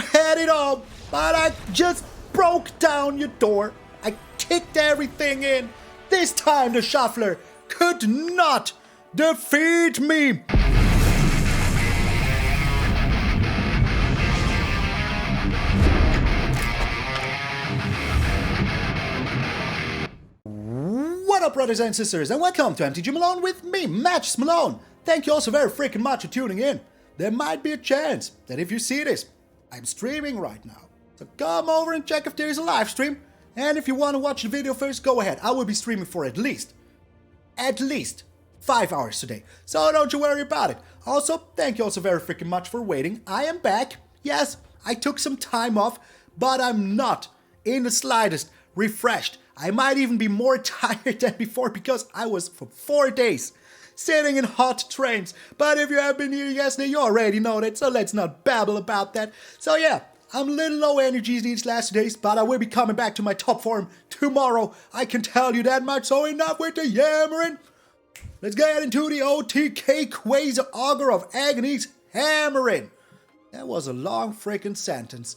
You had it all, but I just broke down your door. I kicked everything in. This time the shuffler could not defeat me. What up, brothers and sisters, and welcome to MTG Malone with me, MtgA Malone. Thank you all so very freaking much for tuning in. There might be a chance that if you see this, I'm streaming right now. So come over and check if there is a live stream. And if you want to watch the video first, go ahead. I will be streaming for at least 5 hours today. So don't you worry about it. Also, thank you all so very freaking much for waiting. I am back. Yes, I took some time off, but I'm not in the slightest refreshed. I might even be more tired than before because I was for 4 days sitting in hot trains. But if you have been here yesterday, you already know that, so let's not babble about that. So yeah, I'm a little low energy these last days, but I will be coming back to my top form tomorrow. I can tell you that much, so enough with the yammering. Let's get into the OTK Queza Augur of Agonies hammering. That was a long freaking sentence.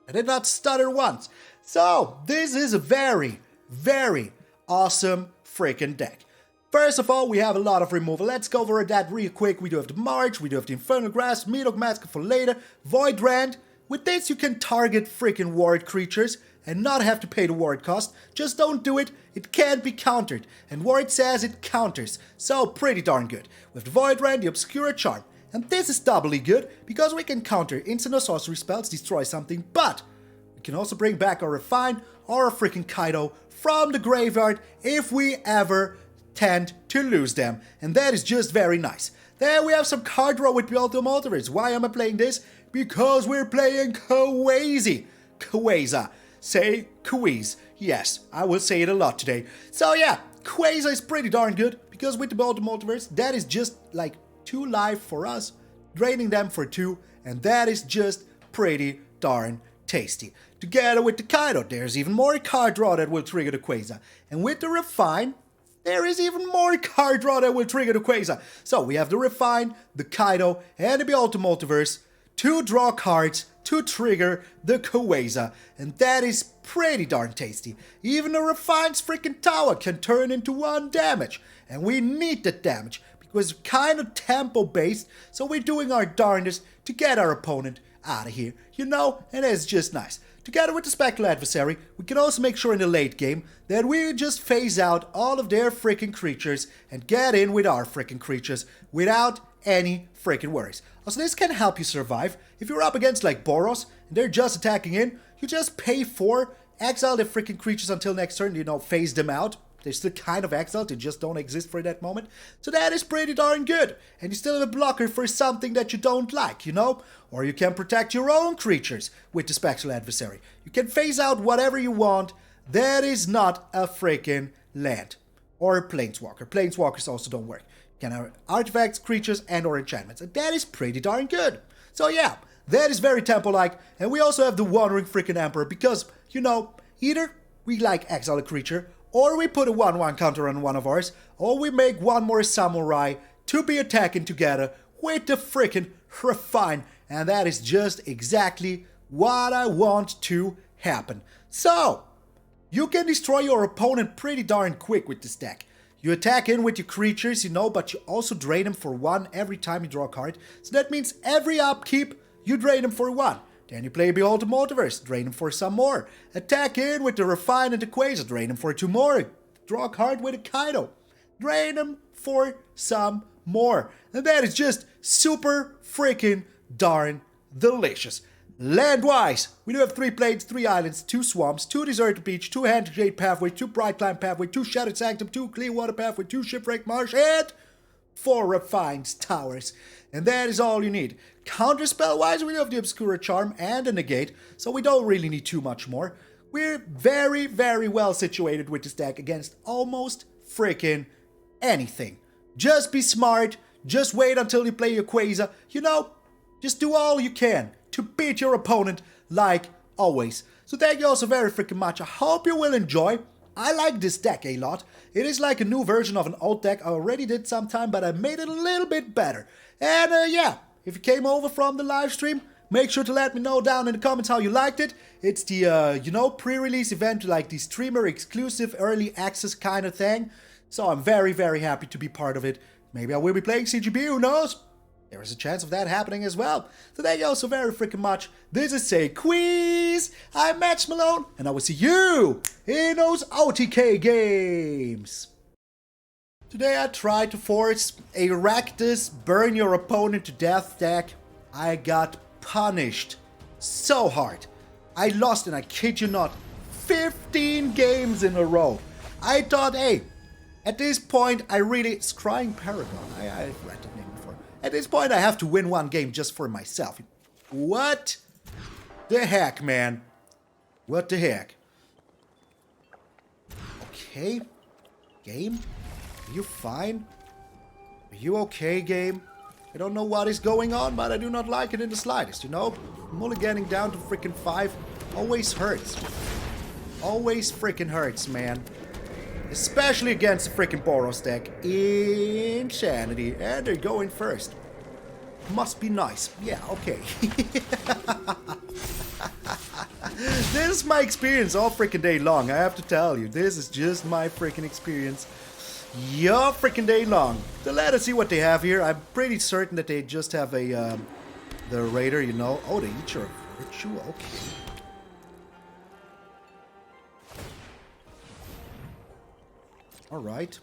I did not stutter once. So, this is a very awesome freaking deck. First of all, we have a lot of removal. Let's go over that real quick. We do have the March, we do have the Infernal Grasp, Meathook Massacre for later, Void Rend. With this, you can target freaking ward creatures and not have to pay the ward cost. Just don't do it, it can't be countered. And ward says it counters, so pretty darn good. With the Void Rend, the Obscura Charm. And this is doubly good, because we can counter instant or sorcery spells, destroy something, but we can also bring back our Raffine or a freaking Kaito from the graveyard if we ever tend to lose them. And that is just very nice. Then we have some carddraw with Behold the Multiverse. Why am I playing this? Because we're playing Queza. Say Queez. Yes, I will say it a lot today. So yeah, Queza is pretty darn good, because with the Behold the Multiverse, that is just like 2 life for us, draining them for 2, and that is just pretty darn tasty. Together with the Kaito, there's even more card draw that will trigger the Queza. And with the Raffine, there is even more card draw that will trigger the Queza. So we have the Raffine, the Kaito, and the Behold the Multiverse to draw cards to trigger the Queza. And that is pretty darn tasty. Even the Raffine's freaking tower can turn into 1 damage. And we need that damage, because it's kind of tempo based, so we're doing our darndest to get our opponent out of here, you know, and it's just nice. Together with the Spectral Adversary, we can also make sure in the late game that we just phase out all of their freaking creatures and get in with our freaking creatures without any freaking worries. Also, this can help you survive. If you're up against like Boros and they're just attacking in, you just pay 4, exile the freaking creatures until next turn, you know, phase them out. They're still kind of exiled, they just don't exist for that moment. So that is pretty darn good. And you still have a blocker for something that you don't like, you know? Or you can protect your own creatures with the Spectral Adversary. You can phase out whatever you want. That is not a freaking land. Or a Planeswalker. Planeswalkers also don't work. You can have artifacts, creatures, and or enchantments. And that is pretty darn good. So yeah, that is very tempo-like. And we also have the Wandering freaking Emperor. Because, you know, either we like exile a creature, or we put a 1/1 counter on one of ours, or we make one more samurai to be attacking together with the freaking Raffine. And that is just exactly what I want to happen. So, you can destroy your opponent pretty darn quick with this deck. You attack in with your creatures, you know, but you also drain them for 1 every time you draw a card. So that means every upkeep, you drain them for 1. Then you play Behold the Multiverse, drain him for some more. Attack in with the Raffine and the Queza, drain him for 2 more. Draw a card with a Kaito, drain him for some more. And that is just super freaking darn delicious. Land-wise, we do have 3 plains, 3 islands, 2 swamps, 2 deserted beach, 2 Hengegate Pathway, 2 Brightclimb Pathway, 2 Shattered Sanctum, 2 Clearwater Pathway, 2 Shipwreck Marsh, and 4 Raffine's towers. And that is all you need. Counterspell-wise, we have the Obscura Charm and the Negate, so we don't really need too much more. We're very well situated with this deck against almost freaking anything. Just be smart, just wait until you play your Queza, you know, just do all you can to beat your opponent like always. So thank you all so very freaking much. I hope you will enjoy. I like this deck a lot. It is like a new version of an old deck I already did sometime, but I made it a little bit better. And yeah, if you came over from the live stream, Make sure to let me know down in the comments how you liked it. It's the, you know, pre-release event, like the streamer exclusive early access kind of thing. So I'm very, very happy to be part of it. Maybe I will be playing CGB, who knows? There is a chance of that happening as well. So thank you all so very freaking much. This is Queez. I'm MTG Malone, and I will see you in those OTK games. Today I tried to force a Rakdos burn your opponent to death deck. I got punished so hard. I lost, and I kid you not, 15 games in a row. I thought, hey, at this point I really... Scrying Paragon. I've read the name before. At this point I have to win one game just for myself. What the heck, man? What the heck? Okay. Game? Are you fine? Are you okay, game? I don't know what is going on, but I do not like it in the slightest, you know? Mulliganing down to freaking 5 always hurts. Always freaking hurts, man. Especially against the freaking Boros deck. Insanity. And they're going first. Must be nice. Yeah, okay. This is my experience all freaking day long, I have to tell you. This is just my freaking experience. Yeah, freaking day long. So let us see what they have here. I'm pretty certain that they just have a, the Raider, you know. Oh, they each are virtue, okay. Alright.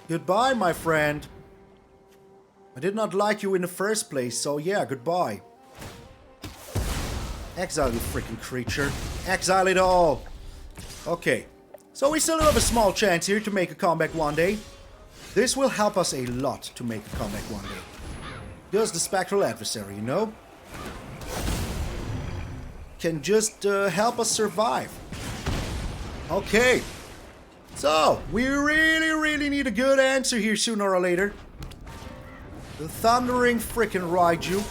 Goodbye, my friend. I did not like you in the first place, so yeah, goodbye. Exile, you freaking creature. Exile it all. Okay. So we still have a small chance here to make a comeback one day. This will help us a lot to make a comeback one day. Just the Spectral Adversary, you know? Can just help us survive. Okay. So, we really need a good answer here sooner or later. The Thundering freaking Raiju.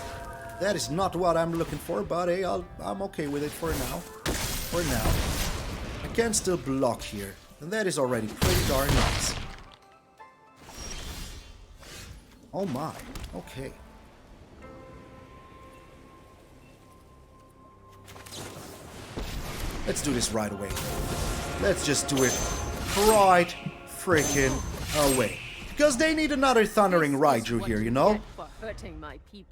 That is not what I'm looking for, but hey, I'm okay with it for now. For now. I can still block here, and that is already pretty darn nice. Oh my, okay. Let's do this right away. Let's just do it right freaking away. Because they need another Thundering Raiju here, you know?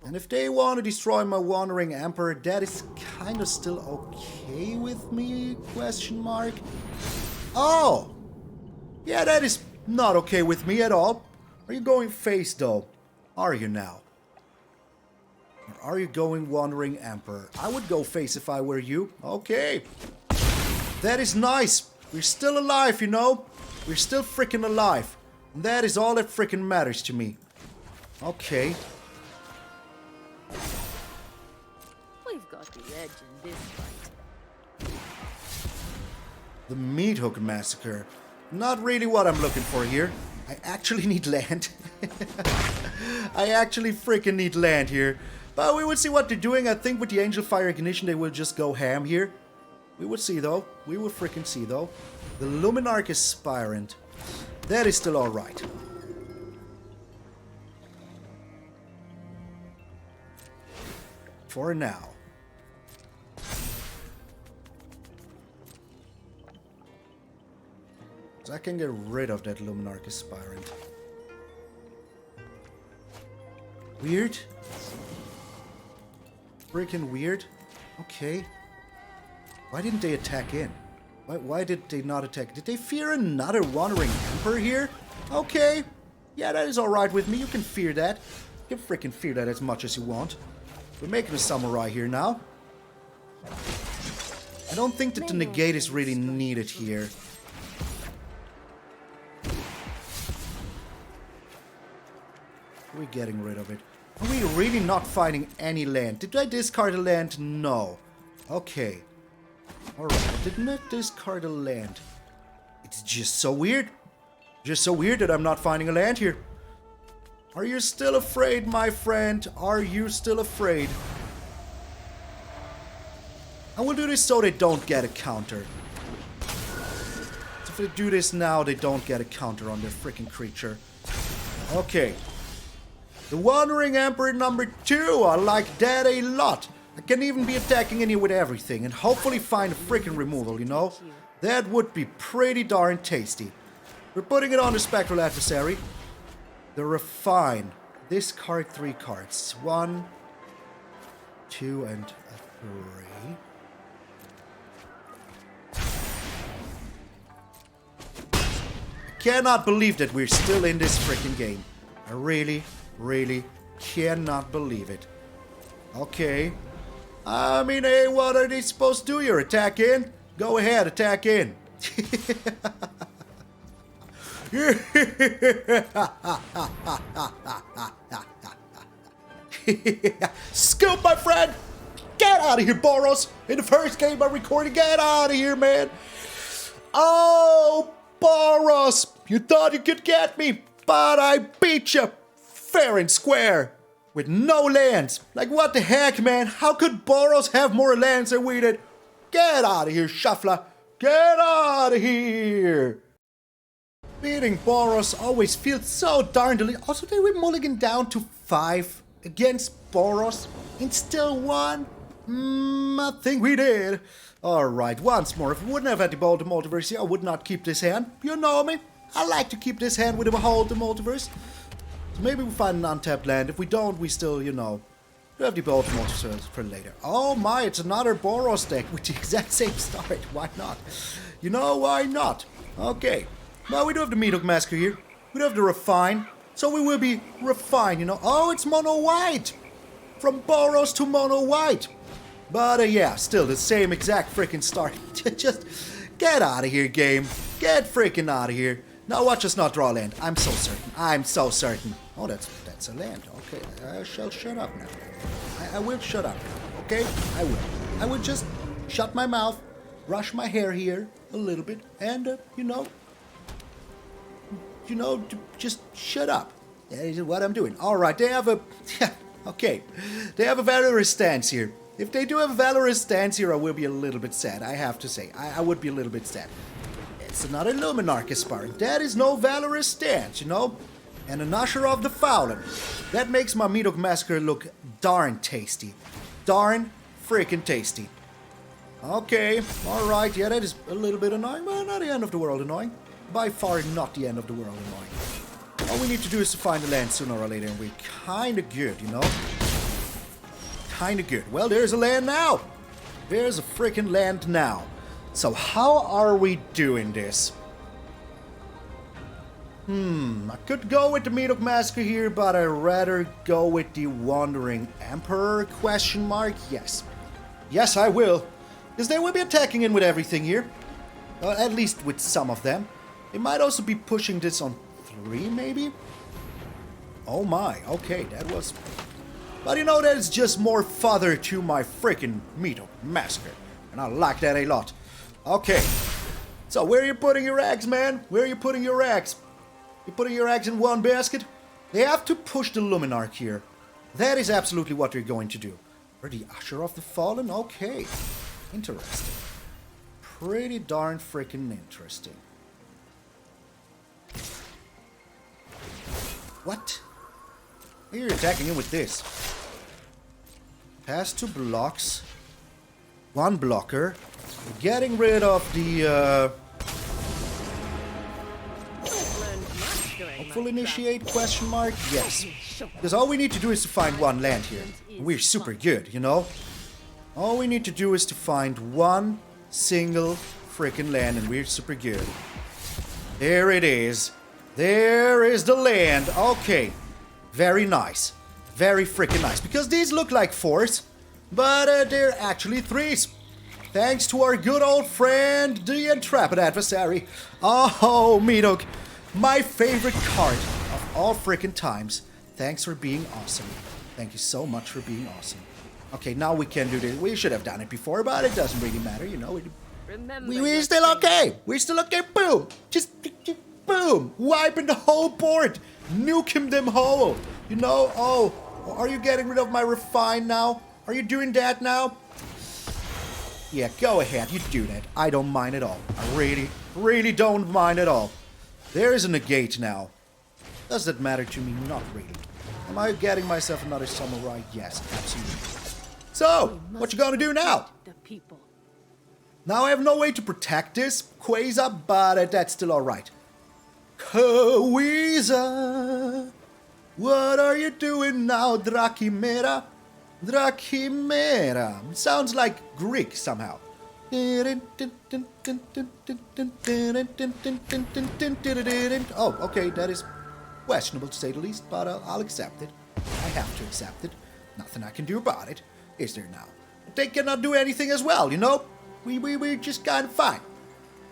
And if they want to destroy my Wandering Emperor, that is kind of still okay with me, question mark. Oh! Yeah, that is not okay with me at all. Are you going face, though? Are you now? Or are you going Wandering Emperor? I would go face if I were you. Okay. That is nice. We're still alive, you know? We're still freaking alive. And that is all that freaking matters to me. Okay. We've got the edge in this fight. The Meathook Massacre. Not really what I'm looking for here. I actually need land. I actually freaking need land here. But we will see what they're doing. I think with the Angel Fire Ignition they will just go ham here. We will see though. We will freaking see though. The Luminarch Aspirant. That is still alright. For now. So I can get rid of that Luminarch Aspirant. Weird. Freaking weird. Okay. Why didn't they attack in? Why did they not attack? Did they fear another Wandering Emperor here? Okay. Yeah, that is alright with me. You can fear that. You can freaking fear that as much as you want. We're making a samurai here now. I don't think that the negate is really needed here. We're getting rid of it. Are we really not finding any land? Did I discard a land? No. Okay. Alright, I did not discard a land. It's just so weird. Just so weird that I'm not finding a land here. Are you still afraid, my friend? Are you still afraid? I will do this so they don't get a counter. So if they do this now, they don't get a counter on their freaking creature. Okay. The Wandering Emperor number 2. I like that a lot. I can even be attacking in here with everything and hopefully find a freaking removal, you know? That would be pretty darn tasty. We're putting it on the Spectral Adversary. The Raffine. Discard 3 cards. 1, 2, and a 3. I cannot believe that we're still in this freaking game. I really cannot believe it. Okay. I mean, hey, what are they supposed to do here? Attack in? Go ahead, attack in. Scoop, my friend! Get out of here, Boros! In the first game I'm recording, get out of here, man! Oh, Boros! You thought you could get me, but I beat you fair and square. With no lands. Like, what the heck, man? How could Boros have more lands than we did? Get out of here, Shuffler. Get out of here. Beating Boros always feels so darn delicious. Also, did we mulligan down to 5 against Boros and still won? I think we did. Alright, once more. If we wouldn't have had the Behold the Multiverse, I would not keep this hand. You know me. I like to keep this hand with the Behold the Multiverse. So maybe we find an untapped land. If we don't, we still, you know, we have the Behold the Multiverse for later. Oh my, it's another Boros deck with the exact same start. Why not? You know, why not? Okay. Well, we do have the Meathook Massacre here. We do have the Raffine. So we will be Raffine, you know. Oh, it's mono white. From Boros to mono white. But yeah, still the same exact freaking start. Just get out of here, game. Get freaking out of here. Now watch us not draw land. I'm so certain. I'm so certain. Oh, that's a land. Okay, I shall shut up now. I will shut up now. Okay, I will. I will just shut my mouth, brush my hair here a little bit, and just shut up. That is what I'm doing. All right, they have a okay. They have a valorous stance here. If they do have a valorous stance here, I will be a little bit sad. I have to say, I would be a little bit sad. It's another Luminarch aspiring. That is no valorous stance, you know? And an Usher of the Fallen. That makes my Meathook Massacre look darn tasty. Darn freaking tasty. Okay, alright, yeah, that is a little bit annoying, but not the end of the world annoying. By far not the end of the world annoying. All we need to do is to find the land sooner or later, and we're kinda good, you know? Kinda good. Well, there's a land now! There's a freaking land now. So how are we doing this? I could go with the Meathook Massacre here, but I'd rather go with the Wandering Emperor, question mark? Yes. Yes, I will. Because they will be attacking in with everything here. At least with some of them. They might also be pushing this on 3, maybe? Oh my, okay, that was... But you know, that is just more fodder to my freaking Meathook Massacre. And I like that a lot. Okay. So, where are you putting your eggs, man? Where are you putting your eggs? You putting your eggs in one basket? They have to push the Luminarch here. That is absolutely what they're going to do. Or the Usher of the Fallen? Okay. Interesting. Pretty darn freaking interesting. What? You're attacking him with this. Pass 2 blocks. 1 blocker. We're getting rid of the Hopeful initiate question mark? Yes. Because all we need to do is to find 1 land here. We're super good, you know? All we need to do is to find 1 single freaking land and we're super good. There it is. There is the land. Okay. Very nice. Very freaking nice. Because these look like 4s, but they're actually 3s. Thanks to our good old friend, the Intrepid Adversary. Oh, Meathook. My favorite card of all freaking times. Thanks for being awesome. Thank you so much for being awesome. Okay, now we can do this. We should have done it before, but it doesn't really matter, you know. We're still okay. We're still okay. Boom. Just boom. Wiping the whole board. Nuke them whole. You know, oh, are you getting rid of my Raffine now? Are you doing that now? Yeah, go ahead. You do that. I don't mind at all. I really don't mind at all. There is a Negate now. Does that matter to me? Not really. Am I getting myself another samurai? Yes, absolutely. So, what you gonna do now? The people. Now I have no way to protect this, Queza, but that's still alright. Queza, what are you doing now, Drachimera? Drachimera. Sounds like Greek somehow. Oh, okay, that is questionable to say the least, but I'll accept it. I have to accept it. Nothing I can do about it, is there now? They cannot do anything as well, you know? We're just kind of fine.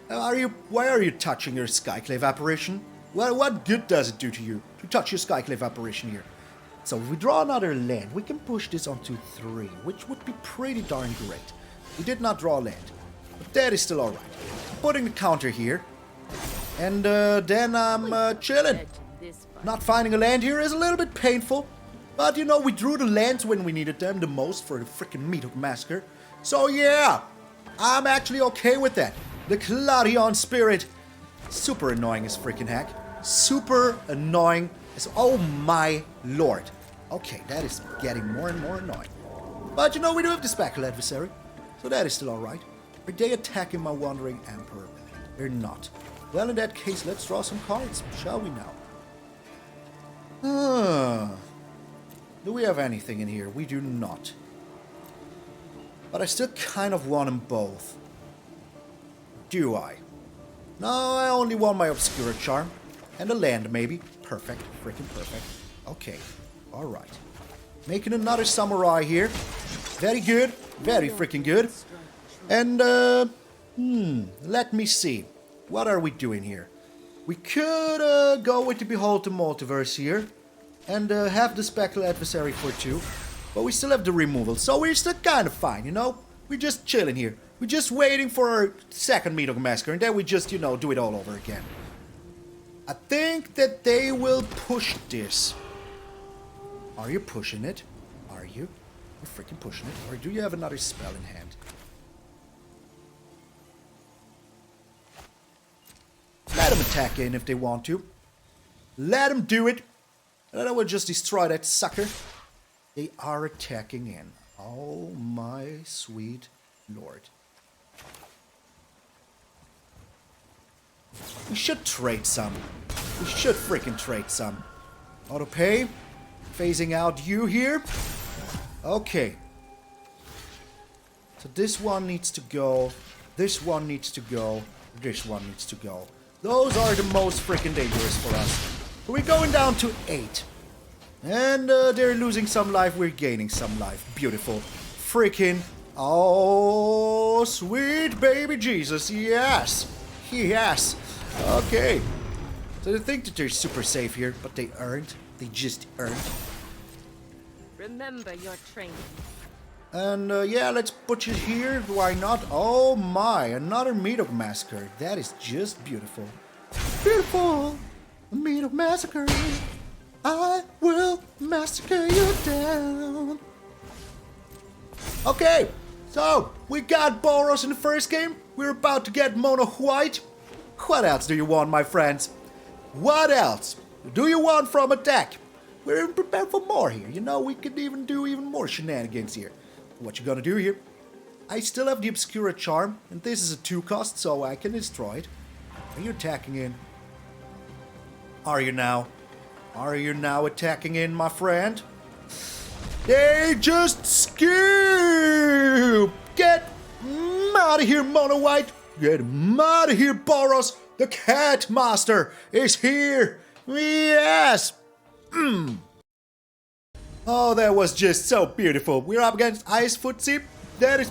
Why are you touching your Skyclave apparition? What good does it do to you to touch your Skyclave apparition here? So if we draw another land, we can push this onto 3, which would be pretty darn great. We did not draw land, but that is still alright. Putting the counter here, and then I'm chilling. Not finding a land here is a little bit painful, but you know, we drew the lands when we needed them the most for the freaking Meathook Massacre. So yeah, I'm actually okay with that. The Clarion Spirit, super annoying as freaking heck. Super annoying as, oh my lord. Okay, that is getting more and more annoying. But you know, we do have the Spectral Adversary, so that is still alright. Are they attacking my Wandering Emperor? They're not. Well, in that case, let's draw some cards, shall we now? Do we have anything in here? We do not. But I still kind of want them both. Do I? No, I only want my Obscura Charm. And a land, maybe. Perfect. Freaking perfect. Okay. Alright. Making another samurai here. Very good. Very freaking good. And, let me see. What are we doing here? We could go with the Behold the Multiverse here. And have the Spectral Adversary for 2. But we still have the removal. So we're still kind of fine, you know? We're just chilling here. We're just waiting for our second Meathook Massacre. And then we just, you know, do it all over again. I think that they will push this. Are you pushing it? Are you? You're freaking pushing it. Or do you have another spell in hand? Let them attack in if they want to. Let them do it. And then I will just destroy that sucker. They are attacking in. Oh my sweet lord. We should trade some. We should freaking trade some. Auto pay. Phasing out you here. Okay. So this one needs to go. This one needs to go. This one needs to go. Those are the most freaking dangerous for us. We're going down to 8. And they're losing some life. We're gaining some life. Beautiful. Freaking. Oh, sweet baby Jesus. Yes. Yes. Okay. So they think that they're super safe here, but they aren't. They just aren't. Remember your training. And yeah, let's put it here. Why not? Oh my, another Meathook Massacre. That is just beautiful. Beautiful. Meathook Massacre. I will massacre you down. Okay, so we got Boros in the first game. We're about to get Mono White. What else do you want, my friends? What else do you want from a deck? We're prepared for more here. You know, we could even do even more shenanigans here. What you gonna do here? I still have the Obscura Charm, and this is a 2-cost, so I can destroy it. Are you attacking in? Are you now? Are you now attacking in, my friend? They just scoop! Get out of here, Mono White! Get out of here, Boros! The Cat Master is here! Yes! Oh, that was just so beautiful. We're up against Ice Footsie. That is,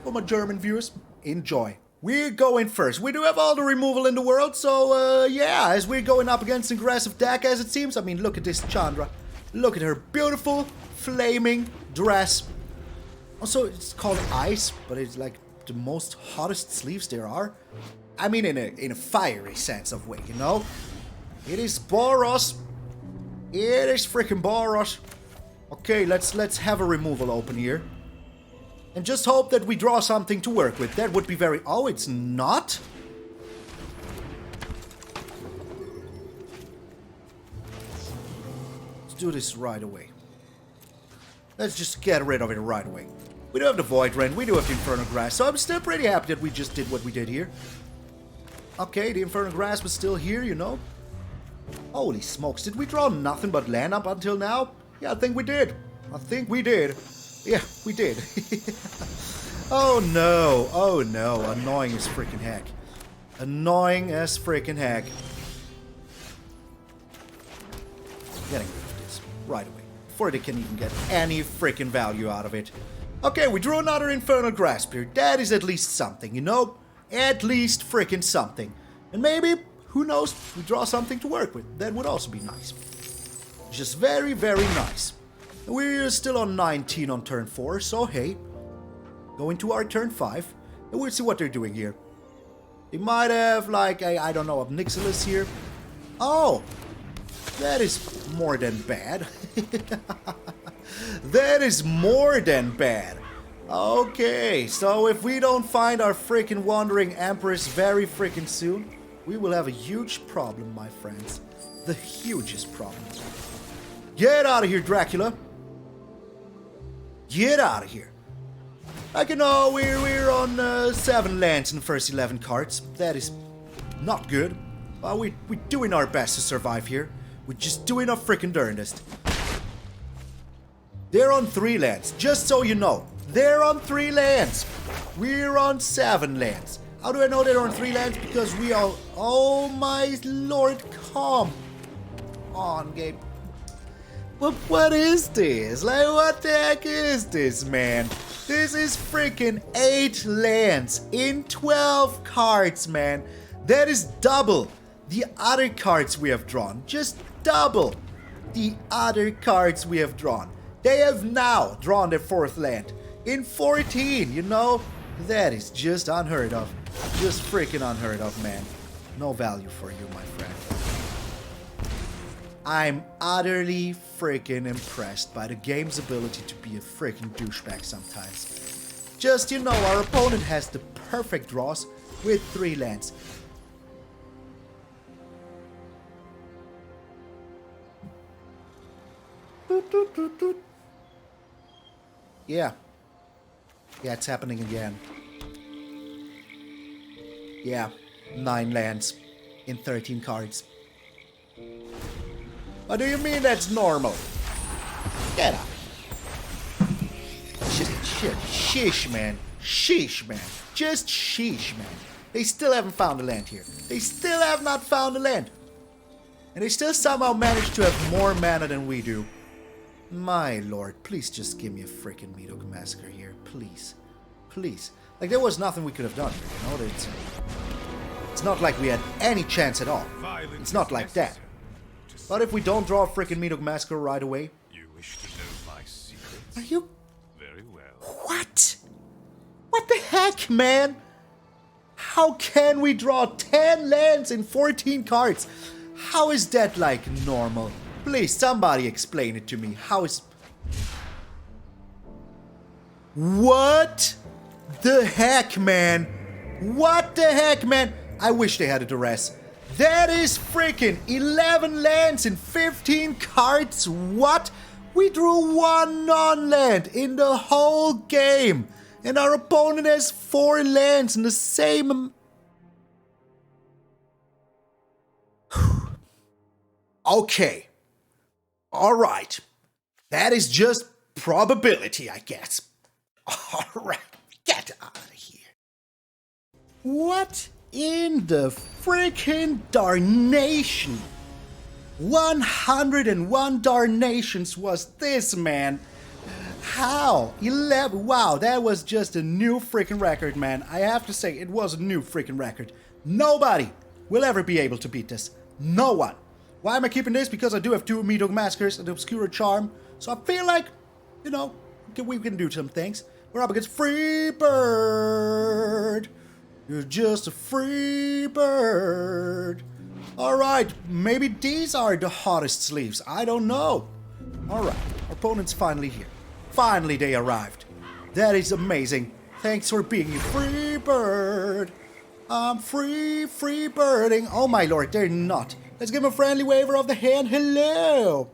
for my German viewers, enjoy. We're going first. We do have all the removal in the world, so yeah, as we're going up against an aggressive deck as it seems. I mean, look at this Chandra. Look at her beautiful, flaming dress. Also, it's called Ice, but it's like the most hottest sleeves there are. I mean, in a fiery sense of way, you know? It is Boros. It is freaking Boros. Okay, let's have a removal open here. And just hope that we draw something to work with. That would be very... Oh, it's not? do this right away. Let's just get rid of it right away. We do have the Void Rend, we do have the Infernal Grasp, so I'm still pretty happy that we just did what we did here. Okay, the Infernal Grasp is still here, you know. Holy smokes, did we draw nothing but land up until now? Yeah, I think we did. I think we did. Yeah, we did. Oh no, annoying as freaking heck. Annoying as freaking heck. Getting rid of this right away, before they can even get any freaking value out of it. Okay, we drew another Infernal Grasp here. That is at least something, you know? At least freaking something. And maybe, who knows, we draw something to work with. That would also be nice. Just very, very nice. And we're still on 19 on turn 4, so hey. Going to our turn 5, and we'll see what they're doing here. They might have, like, I don't know, Obnixilis here. Oh! That is more than bad. That is more than bad. Okay, so if we don't find our freaking Wandering Empress very freaking soon, we will have a huge problem, my friends. The hugest problem. Get out of here, Dracula. Get out of here. Like, you know, we're on 7 lands in the first 11 cards. That is not good. We're doing our best to survive here. We're just doing our freaking darndest. They're on 3 lands, just so you know. They're on 3 lands. We're on 7 lands. How do I know they're on 3 lands? Because we are... Oh my lord, come on, game. What is this? Like, what the heck is this, man? This is freaking 8 lands in 12 cards, man. That is double the other cards we have drawn. Just double the other cards we have drawn. They have now drawn their 4th land in 14, you know? That is just unheard of. Just freaking unheard of, man. No value for you, my friend. I'm utterly freaking impressed by the game's ability to be a freaking douchebag sometimes. Just, you know, our opponent has the perfect draws with 3 lands. Yeah. Yeah, it's happening again. Yeah, 9 lands in 13 cards. What do you mean that's normal? Get out. Sheesh, man. Sheesh, man. Just sheesh, man. They still haven't found a land here. They still have not found a land. And they still somehow managed to have more mana than we do. My lord, please just give me a freaking Meathook Massacre here. Please. Please. Like, there was nothing we could have done here, you know? It's not like we had any chance at all. It's not like that. But if we don't draw a freaking Meathook Massacre right away... You wish to know my secrets? Are you... Very well. What? What the heck, man? How can we draw 10 lands in 14 cards? How is that, like, normal? Please, somebody explain it to me. How is... What the heck, man? What the heck, man? I wish they had a duress. That is freaking 11 lands in 15 cards. What? We drew 1 non-land in the whole game. And our opponent has 4 lands in the same... Okay. Alright. That is just probability, I guess. Alright. Get out of here. What in the freaking darnation? 101 darnations was this, man. How? 11. Wow, that was just a new freaking record, man. I have to say, it was a new freaking record. Nobody will ever be able to beat this. No one. Why am I keeping this? Because I do have 2 Meathook Massacres and Obscura Charm. So I feel like, you know, we can do some things. We're up against Free Bird. You're just a free bird. Alright, maybe these are the hottest sleeves. I don't know. Alright, our opponent's finally here. Finally they arrived. That is amazing. Thanks for being a free bird. I'm free birding. Oh my lord, they're not. Let's give him a friendly waiver of the hand. Hello.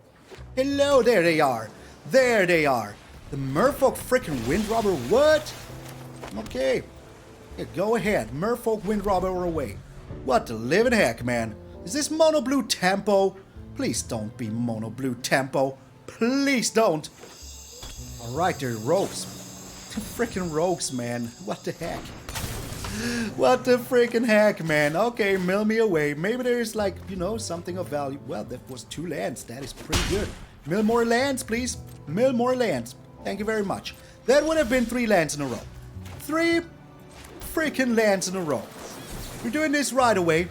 Hello, there they are. There they are. The Merfolk freaking Windrobber, what? Okay. Yeah, go ahead. Merfolk Windrobber away. What the living heck, man? Is this Mono Blue Tempo? Please don't be Mono Blue Tempo. Please don't. Alright, they're rogues. The freaking rogues, man. What the heck? What the freaking heck, man? Okay, mill me away. Maybe there's like, you know, something of value. Well, that was 2 lands. That is pretty good. Mill more lands, please. Mill more lands. Thank you very much. That would have been 3 lands in a row. 3 freaking lands in a row. We're doing this right away.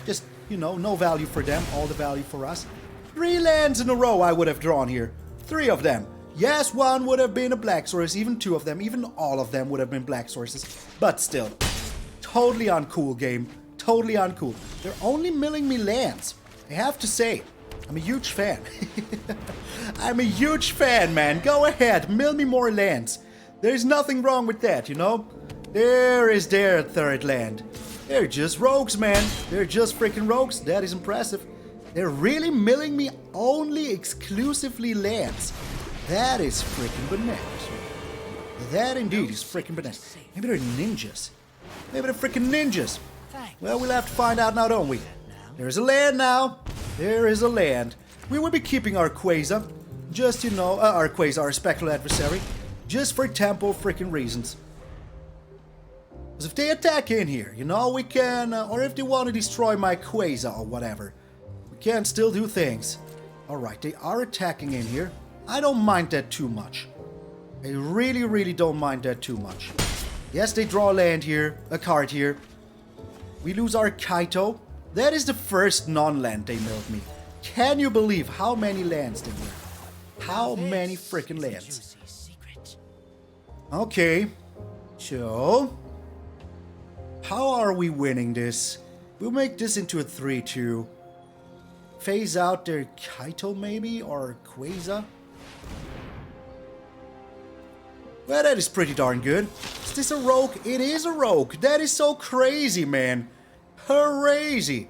Just, you know, no value for them. All the value for us. 3 lands in a row I would have drawn here. 3 of them. Yes, 1 would have been a black source. Even 2 of them. Even all of them would have been black sources. But still. Totally uncool game. Totally uncool. They're only milling me lands. I have to say. I'm a huge fan. I'm a huge fan, man. Go ahead. Mill me more lands. There's nothing wrong with that, you know? There is their 3rd land. They're just rogues, man. They're just freaking rogues. That is impressive. They're really milling me only exclusively lands. That is freaking bananas. That indeed is freaking bananas. Maybe they're ninjas. Maybe they're freaking ninjas. Well, we'll have to find out now, don't we? There's a land now. There is a land. We will be keeping our Queza. Just, you know, our Queza, our Spectral Adversary. Just for tempo freaking reasons. Because if they attack in here, you know, we can... or if they want to destroy my Queza or whatever. We can still do things. Alright, they are attacking in here. I don't mind that too much. I really, really don't mind that too much. Yes, they draw a land here, a card here. We lose our Kaito. That is the first non-land they milled me. Can you believe how many lands they were? How many freaking lands? Okay. So, how are we winning this? We'll make this into a 3-2. Phase out their Kaito maybe? Or Queza? Well, that is pretty darn good. Is this a rogue? It is a rogue. That is so crazy, man. Crazy.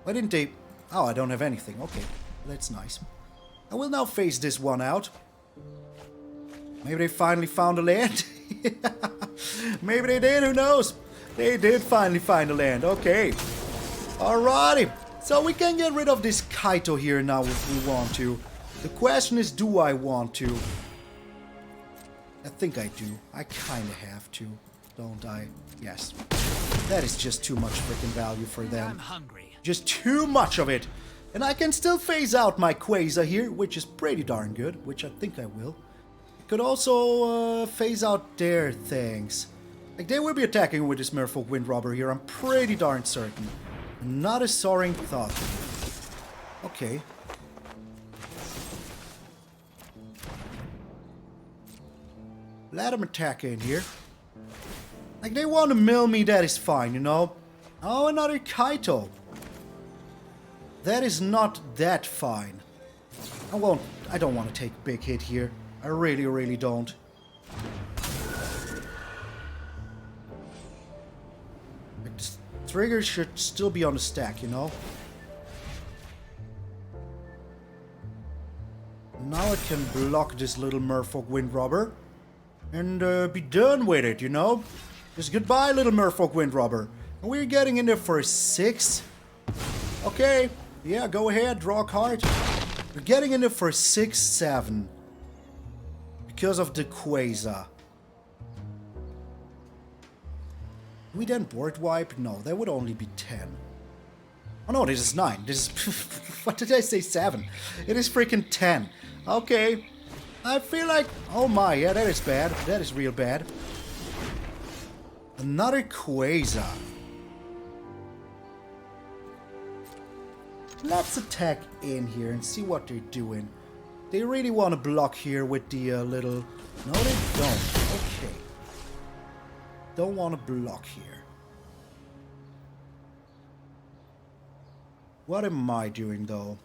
Why didn't they... Oh, I don't have anything. Okay, that's nice. I will now phase this one out. Maybe they finally found a land. Maybe they did, who knows? They did finally find a land. Okay. Alrighty. So we can get rid of this Kaito here now if we want to. The question is, do I want to? I think I do. I kinda have to, don't I? Yes. That is just too much freaking value for them. I'm hungry. Just too much of it. And I can still phase out my Queza here, which is pretty darn good, which I think I will. I could also phase out their things. Like, they will be attacking with this Merfolk Windrobber here, I'm pretty darn certain. Not a soaring thought. Okay. Let them attack in here. Like, they want to mill me, that is fine, you know? Oh, another Kaito. That is not that fine. I don't want to take a big hit here. I really, really don't. Like, the triggers should still be on the stack, you know? Now I can block this little Merfolk Windrobber. And be done with it, you know? Just goodbye, little Merfolk Windrobber. And we're getting in there for a 6. Okay, yeah, go ahead, draw a card. We're getting in there for a 6-7. Because of the Queza. We then board wipe? No, that would only be 10. Oh no, this is 9. This is... what did I say, 7? It is freaking 10. Okay. I feel like... oh my, yeah, that is bad. That is real bad. Another Queza. Let's attack in here and see what they're doing. They really want to block here with the little... no, they don't. Okay. Don't want to block here. What am I doing, though?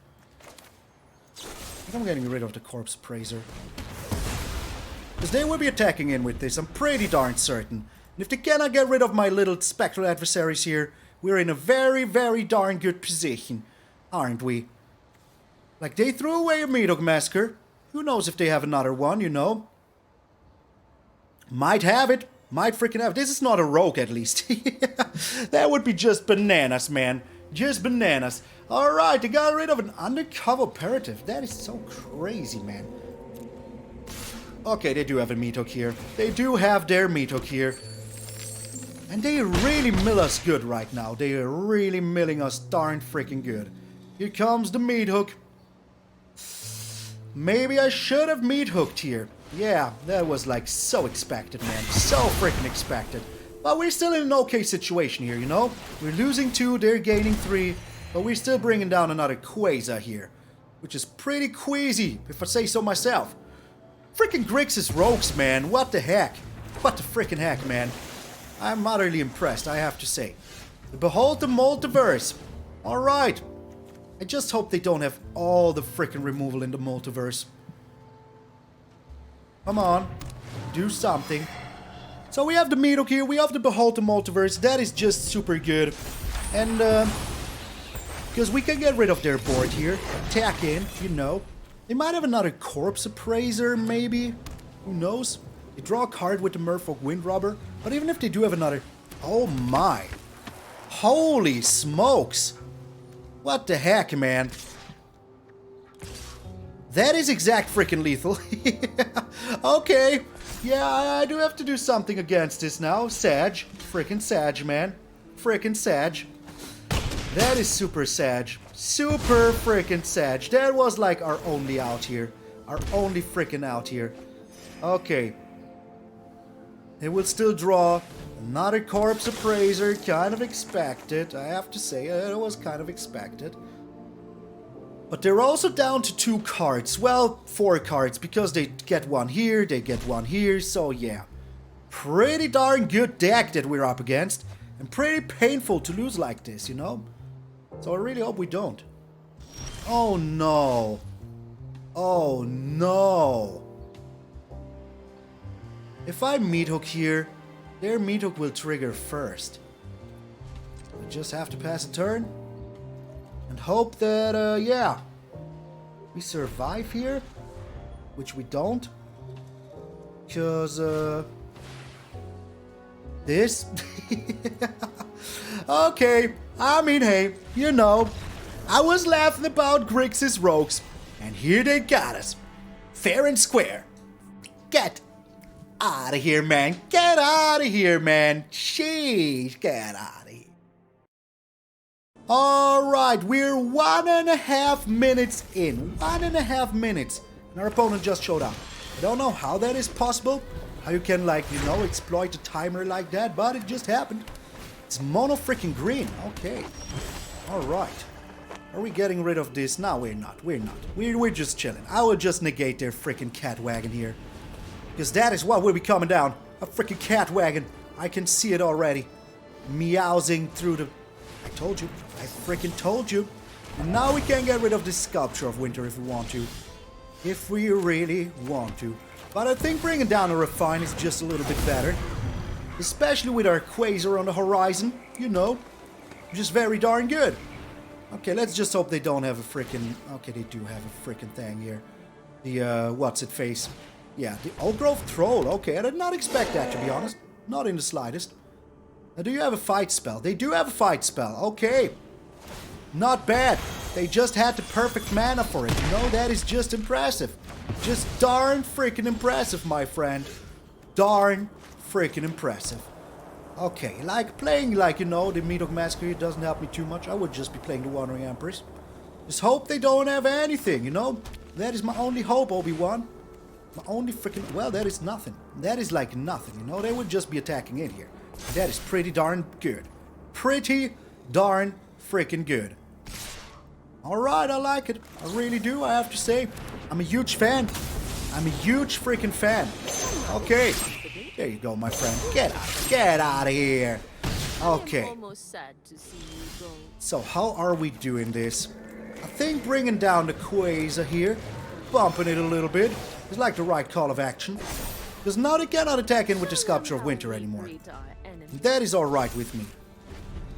I think I'm getting rid of the Corpse Praiser. Because they will be attacking in with this, I'm pretty darn certain. And if they cannot get rid of my little Spectral Adversaries here, we're in a very, very darn good position. Aren't we? Like, they threw away a Meathook Massacre. Who knows if they have another one, you know? Might have it. Might freaking have it. This is not a rogue, at least. That would be just bananas, man. Just bananas. Alright, they got rid of an undercover operative. That is so crazy, man. Okay, they do have a Meathook here. They do have their Meathook here. And they really mill us good right now. They are really milling us darn freaking good. Here comes the Meathook. Maybe I should have Meathooked here. Yeah, that was like so expected, man. So freaking expected. But we're still in an okay situation here, you know? We're losing 2, they're gaining 3. But we're still bringing down another Queza here. Which is pretty queasy, if I say so myself. Freaking Grixis rogues, man. What the heck? What the freaking heck, man? I'm utterly impressed, I have to say. Behold the Multiverse. Alright. I just hope they don't have all the freaking removal in the multiverse. Come on. Do something. So we have the Meathook here. We have the Behold the Multiverse. That is just super good. And, because we can get rid of their board here. Attack in, you know. They might have another Corpse Appraiser, maybe. Who knows? They draw a card with the Merfolk Windrobber. But even if they do have another... Oh my. Holy smokes. What the heck, man? That is exact freaking lethal. Okay. Yeah, I do have to do something against this now. Sag. Freaking Sag, man. Freaking Sag. That is super Sag. Super freaking Sag. That was like our only out here. Our only freaking out here. Okay. They will still draw another Corpse Appraiser. Kind of expected, I have to say. It was kind of expected. But they're also down to 2 cards. Well, 4 cards, because they get one here, they get one here. So yeah. Pretty darn good deck that we're up against. And pretty painful to lose like this, you know? So I really hope we don't. Oh no. Oh no. If I Meathook here, their Meathook will trigger first. We just have to pass a turn. And hope that, yeah. We survive here. Which we don't. Because, this? Okay, I mean, hey, you know. I was laughing about Grixis rogues. And here they got us. Fair and square. Get out of here, man. Get out of here, man. Sheesh, get out of here. Alright, we're 1.5 minutes in. 1.5 minutes. And our opponent just showed up. I don't know how that is possible. How you can, like, you know, exploit a timer like that. But it just happened. It's mono freaking green. Okay. Alright. Are we getting rid of this? No, we're not. We're not. We're just chilling. I will just negate their freaking cat wagon here. Because that is what will be coming down. A freaking cat wagon. I can see it already. Meowsing through the... I told you. I freaking told you. And now we can get rid of this Sculpture of Winter if we want to. If we really want to. But I think bringing down a Raffine is just a little bit better. Especially with our Queza on the horizon. You know. Just very darn good. Okay, let's just hope they don't have a freaking... Okay, they do have a freaking thing here. The, what's it face? Yeah, the Old Grove Troll. Okay, I did not expect that, to be honest. Not in the slightest. Now, do you have a fight spell? They do have a fight spell. Okay. Not bad. They just had the perfect mana for it. You know, that is just impressive. Just darn freaking impressive, my friend. Darn freaking impressive. Okay, like playing, like, you know, the Meathook Massacre doesn't help me too much. I would just be playing the Wandering Empress. Just hope they don't have anything, you know? That is my only hope, Obi-Wan. My only freaking... Well, that is nothing. That is like nothing, you know? They would just be attacking in here. That is pretty darn good. Pretty darn freaking good. Alright, I like it. I really do, I have to say. I'm a huge fan. I'm a huge freaking fan. Okay. There you go, my friend. Get out of here. Okay. Almost sad to see you go. So how are we doing this? I think bringing down the Queza here, bumping it a little bit, is like the right call of action. Because now they cannot attack in with the Sculpture of Winter anymore. That is alright with me.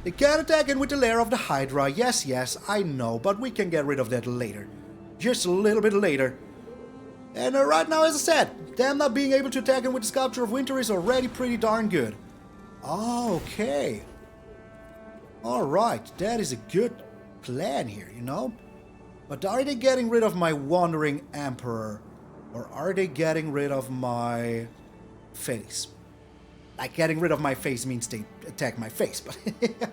They can attack in with the Lair of the Hydra, yes, I know, but we can get rid of that later. just a little bit later. And right now, as I said, them not being able to attack him with the Sculpture of Winter is already pretty darn good. Okay. Alright, that is a good plan here, you know? But are they getting rid of my Wandering Emperor? Or are they getting rid of my face? Like, getting rid of my face means they attack my face, but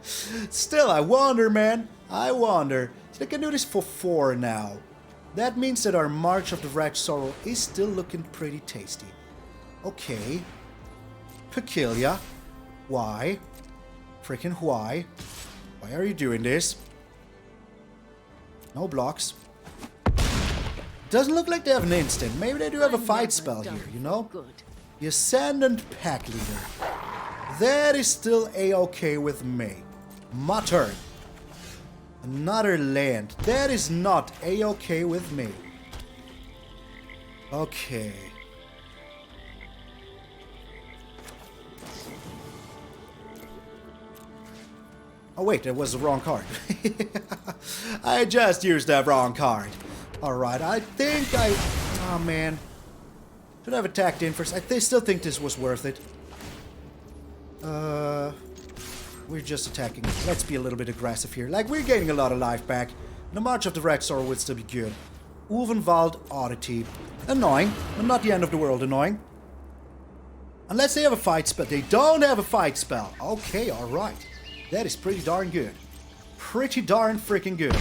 still, I wonder, man. I wonder. So they can do this for 4 now. That means that our March of the Wretched Sorrow is still looking pretty tasty. Okay. Peculiar. Why? Freaking why? Why are you doing this? No blocks. Doesn't look like they have an instant. Maybe they do have a fight spell here, you know? The Ascendant Pack Leader. That is still a-okay with me. My turn. Another land. That is not a-okay with me. Okay. Oh wait, that was the wrong card. I just used that wrong card. Alright, I think I... Oh man. Should I have attacked in first? I still think this was worth it. We're just attacking. Let's be a little bit aggressive here. Like, we're gaining a lot of life back. The March of the Wretched Sorrow would still be good. Ulvenwald Oddity. Annoying, but not the end of the world annoying. Unless they have a fight spell. They don't have a fight spell. Okay, alright. That is pretty darn good. Pretty darn freaking good.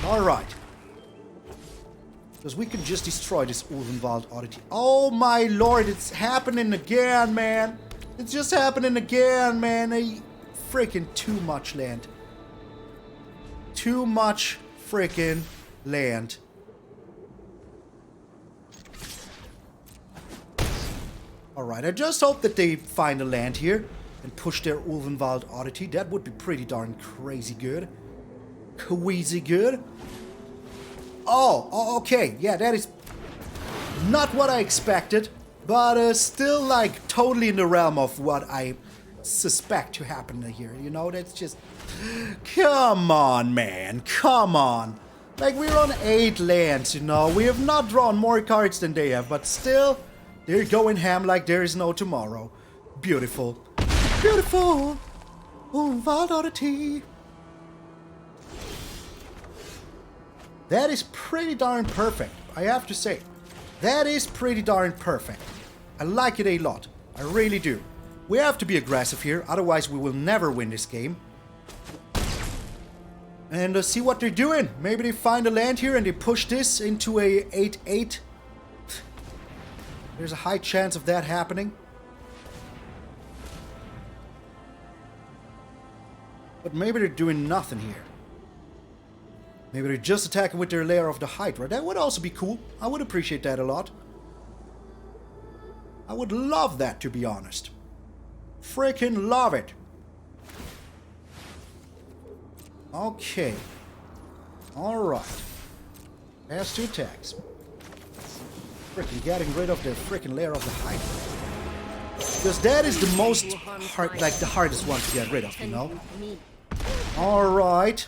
Alright. Because we can just destroy this Ulvenwald Oddity. Oh my lord, it's happening again, man. It's just happening again, man. Freaking too much land. Too much freaking land. Alright, I just hope that they find a land here and push their Ulvenwald Oddity. That would be pretty darn crazy good. Queasy good. Oh, okay. Yeah, that is not what I expected. But still, like, totally in the realm of what I suspect to happen here. You know, that's just... Come on, man. Come on. Like, we're on 8 lands, you know. We have not drawn more cards than they have. But still, they're going ham like there is no tomorrow. Beautiful. Beautiful. Ulvenwald Oddity. That is pretty darn perfect, I have to say. That is pretty darn perfect. I like it a lot. I really do. We have to be aggressive here, otherwise we will never win this game. And see what they're doing. Maybe they find a land here and they push this into a 8-8. There's a high chance of that happening. But maybe they're doing nothing here. Maybe they're just attacking with their Lair of the Hydra. That would also be cool. I would appreciate that a lot. I would love that, to be honest. Freaking love it. Okay. Alright. Pass 2 attacks. Freaking getting rid of the freaking Lair of the Hydra. Because that is the most hard, like the hardest one to get rid of, you know? Alright.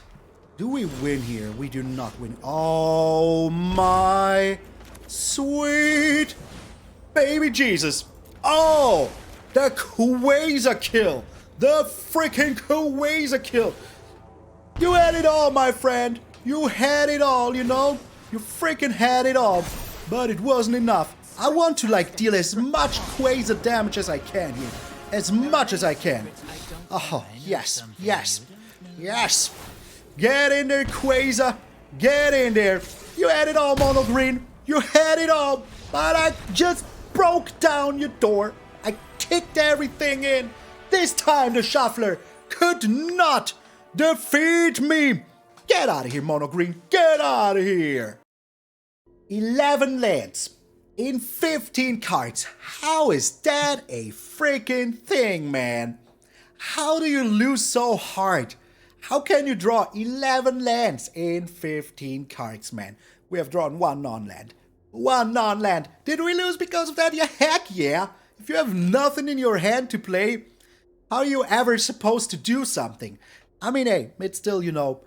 Do we win here? We do not win. Oh my sweet baby Jesus. Oh, the Queza kill. The freaking Queza kill. You had it all, my friend. You had it all, you know? You freaking had it all. But it wasn't enough. I want to, like, deal as much Queza damage as I can here. As much as I can. Oh, yes, yes, yes. Get in there, Queza. Get in there. You had it all, Mono Green. You had it all. But I just broke down your door. I kicked everything in. This time the Shuffler could not defeat me. Get out of here, Mono Green. Get out of here. 11 lands in 15 cards. How is that a freaking thing, man? How do you lose so hard? How can you draw 11 lands in 15 cards, man? We have drawn 1 non-land. 1 non-land. Did we lose because of that? Yeah, heck yeah. If you have nothing in your hand to play, how are you ever supposed to do something? I mean, hey, it's still, you know,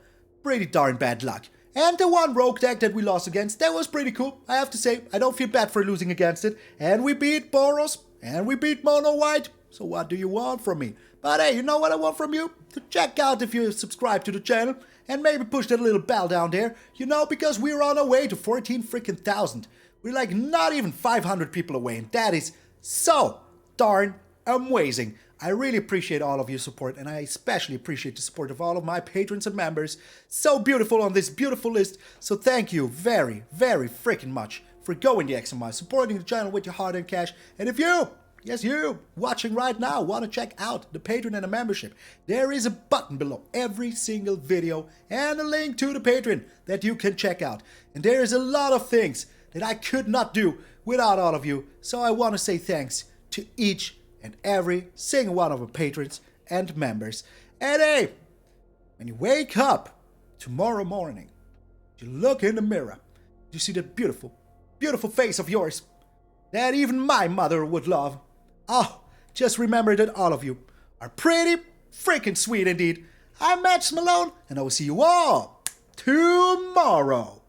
pretty darn bad luck. And the one rogue deck that we lost against, that was pretty cool, I have to say. I don't feel bad for losing against it. And we beat Boros, and we beat Mono White. So what do you want from me? But hey, you know what I want from you? To check out if you subscribe to the channel, and maybe push that little bell down there, you know, because we're on our way to 14 freaking thousand. We're like not even 500 people away, and that is so darn amazing. I really appreciate all of your support, and I especially appreciate the support of all of my patrons and members. So beautiful on this beautiful list. So thank you very, very freaking much for going the extra mile, supporting the channel with your hard-earned cash. And if you, yes you, watching right now, want to check out the Patreon and the membership, there is a button below every single video and a link to the Patreon that you can check out. And there is a lot of things that I could not do without all of you. So I want to say thanks to each and every single one of our patrons and members. And hey, when you wake up tomorrow morning, you look in the mirror, you see that beautiful, beautiful face of yours that even my mother would love. Oh, just remember that all of you are pretty freaking sweet indeed. I'm MTgA Malone, and I will see you all tomorrow.